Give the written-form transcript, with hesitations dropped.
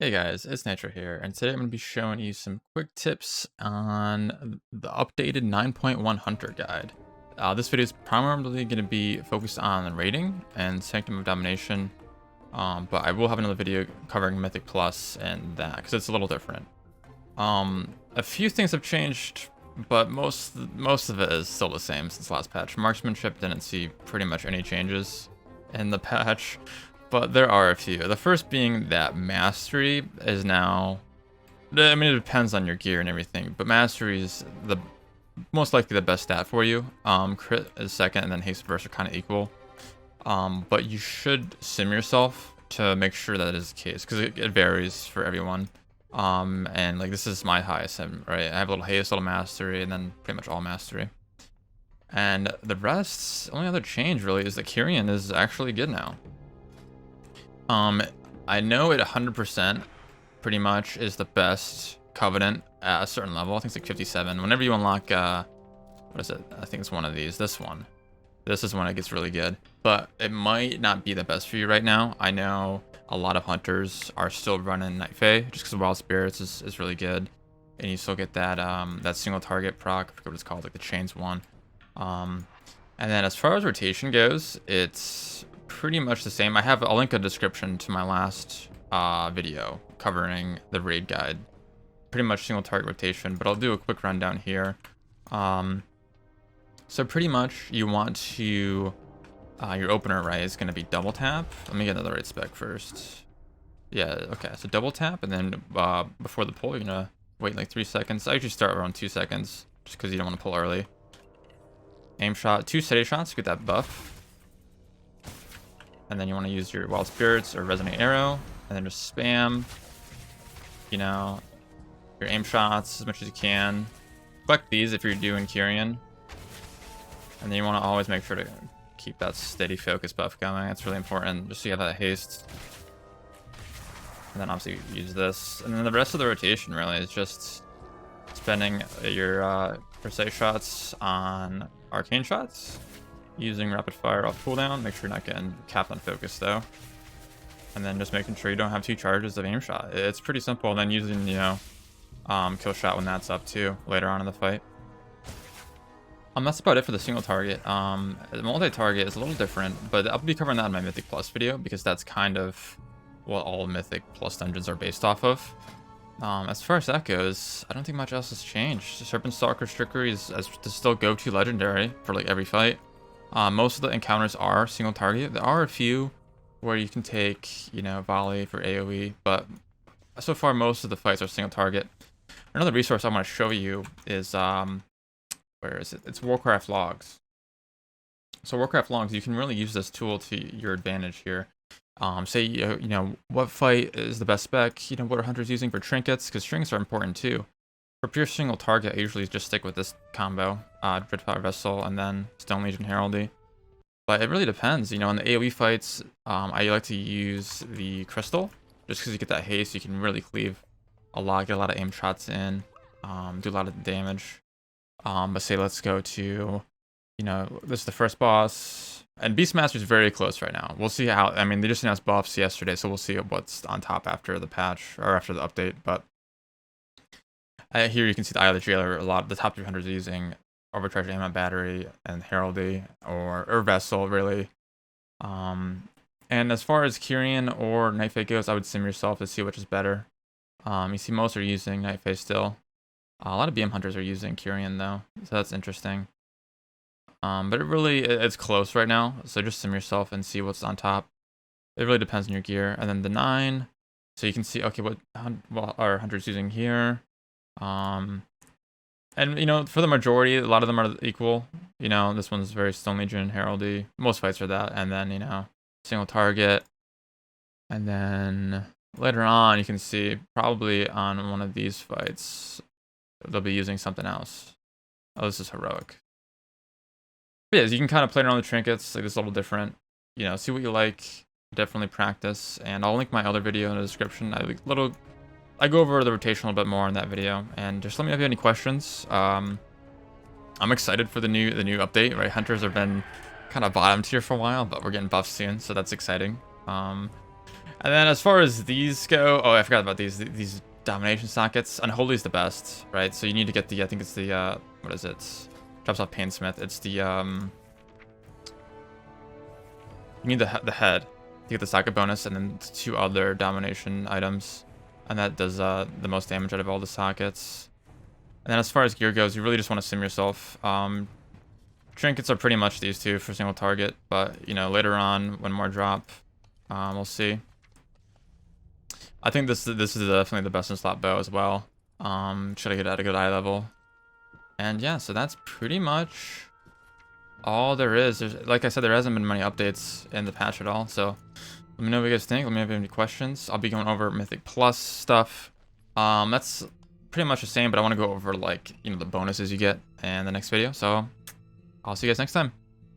Hey guys, it's Nature here, and today I'm going to be showing you some quick tips on the updated 9.1 Hunter Guide. This video is primarily going to be focused on raiding and Sanctum of Domination, but I will have another video covering Mythic Plus and that, because it's a little different. A few things have changed, but most of it is still the same since last patch. Marksmanship didn't see pretty much any changes in the patch. But there are a few. The first being that Mastery is now... I mean, it depends on your gear and everything, but Mastery is the most likely the best stat for you. Crit is second, and then Haste Burst are kind of equal. But you should sim yourself to make sure that is the case, because it varies for everyone. And like, this is my highest sim, right? I have a little Haste, a little Mastery, and then pretty much all Mastery. And the rest, only other change really is that Kyrian is actually good now. I know it 100% pretty much is the best Covenant at a certain level. I think it's like 57. Whenever you unlock, what is it? I think it's one of these. This one. This is when it gets really good. But it might not be the best for you right now. I know a lot of hunters are still running Night Fae just because Wild Spirits is really good. And you still get that that single target proc. I forget what it's called, like the Chains one. And then as far as rotation goes, it's pretty much the same. I'll link a description to my last video covering the raid guide. Pretty much single target rotation, but I'll do a quick rundown here. So pretty much you want to your opener, right, is going to be double tap. Let me get another raid spec first. Yeah, okay, so double tap, and then before the pull you're gonna wait like 3 seconds. I usually start around 2 seconds just because you don't want to pull early. Aim shot, 2 steady shots to get that buff. And then you want to use your Wild Spirits or Resonate Arrow, and then just spam, you know, your aim shots as much as you can. Collect these if you're doing Kyrian. And then you want to always make sure to keep that steady focus buff going. That's really important, just so you have that haste. And then obviously use this. And then the rest of the rotation really is just spending your precise shots on arcane shots. Using rapid fire off cooldown, make sure you're not getting capped on focus though. And then just making sure you don't have 2 charges of aim shot. It's pretty simple. And then using, you know, kill shot when that's up too, later on in the fight. That's about it for the single target. The multi-target is a little different, but I'll be covering that in my Mythic Plus video, because that's kind of what all Mythic Plus dungeons are based off of. As far as that goes, I don't think much else has changed. Serpent Stalker Trickery is still go-to legendary for like every fight. Most of the encounters are single target. There are a few where you can take, you know, volley for AoE, but so far most of the fights are single target. Another resource I want to show you is, where is it? It's Warcraft Logs. So Warcraft Logs, you can really use this tool to your advantage here. Say, you know, what fight is the best spec? You know, what are hunters using for trinkets? Because trinkets are important too. For pure single target, I usually just stick with this combo, Dreadfire Vessel and then Stone Legion Heraldry. But it really depends, you know, in the AoE fights, I like to use the Crystal, just because you get that haste, you can really cleave a lot, get a lot of aim shots in, do a lot of damage. But say let's go to, you know, this is the first boss, and Beastmaster is very close right now. We'll see how, I mean, they just announced buffs yesterday, so we'll see what's on top after the patch, or after the update, but here you can see the Eye of the Jailer. A lot of the top 300s are using Overcharged Ammo Battery and Heraldry or Vessel, really. And as far as Kyrian or Night Fae goes, I would sim yourself to see which is better. You see most are using Night Fae still. A lot of BM hunters are using Kyrian though, so that's interesting. But it's close right now, so just sim yourself and see what's on top. It really depends on your gear. And then the 9, so you can see, okay, what are hunters using here? And you know, for the majority, a lot of them are equal. You know, this one's very Stone Legion, Heraldry. Most fights are that, and then, you know, single target. And then later on, you can see probably on one of these fights, they'll be using something else. Oh, this is heroic. But yeah, you can kind of play around with the trinkets. Like, this is a little different. You know, see what you like. Definitely practice. And I'll link my other video in the description. I go over the rotation a little bit more in that video, and just let me know if you have any questions. I'm excited for the new update, right? Hunters have been kind of bottom tier for a while, but we're getting buffed soon, so that's exciting. And then as far as these go, oh, I forgot about these domination sockets. Unholy is the best, right? So you need to get the, I think it's the, what is it? Drops off Painsmith. It's the, you need the head to get the socket bonus, and then 2 other domination items. And that does the most damage out of all the sockets. And then as far as gear goes, you really just want to sim yourself. Trinkets are pretty much these 2 for single target, but, you know, later on, when more drop, we'll see. I think this is definitely the best in slot bow as well. Should I get at a good eye level? And yeah, so that's pretty much all there is. Like I said, there hasn't been many updates in the patch at all, so let me know what you guys think. Let me know if you have any questions. I'll be going over Mythic Plus stuff. That's pretty much the same, but I want to go over, like, you know, the bonuses you get in the next video. So I'll see you guys next time.